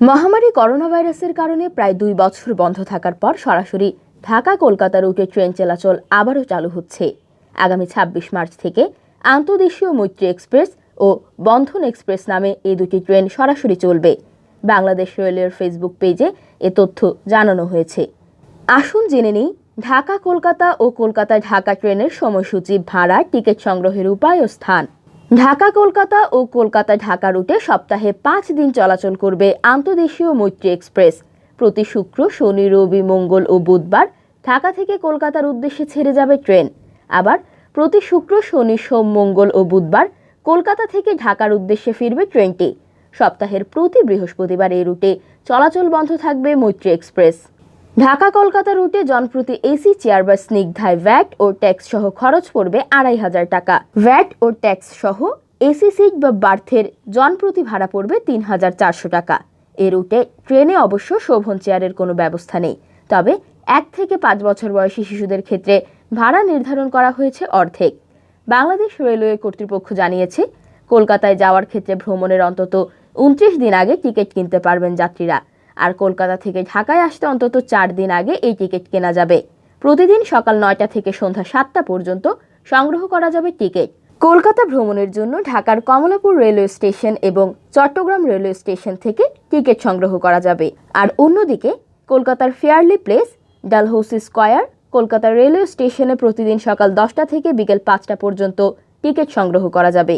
মহামারী করোনা ভাইরাসের কারণে প্রায় 2 বছর বন্ধ থাকার পর সরাসরি ঢাকা কলকাতা রুটে ট্রেন চলাচল আবারও চালু হচ্ছে। আগামী 26 মার্চ থেকে আন্তঃদেশীয় মৈত্রী এক্সপ্রেস ও বন্ধন এক্সপ্রেস নামে এই দুটি ট্রেন সরাসরি চলবে। বাংলাদেশ রেলওয়ের ফেসবুক পেজে এ তথ্য জানানো হয়েছে। আসুন জেনে নিই ঢাকা কলকাতা ও কলকাতা ঢাকা ট্রেনের সময়সূচি, ভাড়া, টিকিট সংগ্রহের উপায় ও স্থান। ঢাকা কলকাতা ও কলকাতা ঢাকা রুটে সপ্তাহে 5 দিন চলাচল করবে আন্তঃদেশীয় মৈত্রী এক্সপ্রেস। প্রতি শুক্র, শনি, রবি, মঙ্গল ও বুধবার ঢাকা থেকে কলকাতার উদ্দেশ্যে ছেড়ে যাবে ট্রেন। আবার প্রতি শুক্র, শনি, সোম, মঙ্গল ও বুধবার কলকাতা থেকে ঢাকার উদ্দেশ্যে ফিরবে ট্রেনটি। সপ্তাহের প্রতি বৃহস্পতিবার এই রুটে চলাচল বন্ধ থাকবে মৈত্রী এক্সপ্রেস। ঢাকা কলকাতা রুটে জনপ্রতি এসি চেয়ার বা স্নিগ্ধায় ভ্যাট ও ট্যাক্স সহ খরচ পড়বে 2500 টাকা। ভ্যাট ও ট্যাক্স সহ এসি সিট বা বার্থের জনপ্রতি ভাড়া পড়বে 3400 টাকা। এ রুটে ট্রেনে অবশ্য শোভন চেয়ারের কোনো ব্যবস্থা নেই, তবে 1 থেকে 5 বছর বয়সী শিশুদের ক্ষেত্রে ভাড়া নির্ধারণ করা হয়েছে অর্ধেক। বাংলাদেশ রেলওয়ে কর্তৃপক্ষ জানিয়েছে, কলকাতায় যাওয়ার ক্ষেত্রে ভ্রমণের অন্তত 29 দিন আগে টিকিট কিনতে পারবেন যাত্রীরা। আর কলকাতা থেকে ঢাকায় আসতে অন্তত 4 দিন আগে এই টিকিট কেনা যাবে। প্রতিদিন সকাল 9টা থেকে সন্ধ্যা 7টা পর্যন্ত সংগ্রহ করা যাবে টিকিট। কলকাতা ভ্রমণের জন্য ঢাকার কমলাপুর রেলওয়ে স্টেশন এবং চট্টগ্রাম রেলওয়ে স্টেশন থেকে টিকিট সংগ্রহ করা যাবে। আর অন্যদিকে কলকাতার fairly place, Dalhousie square, Kolkata railway স্টেশনে প্রতিদিন সকাল 10টা থেকে বিকেল 5টা পর্যন্ত টিকিট সংগ্রহ করা যাবে।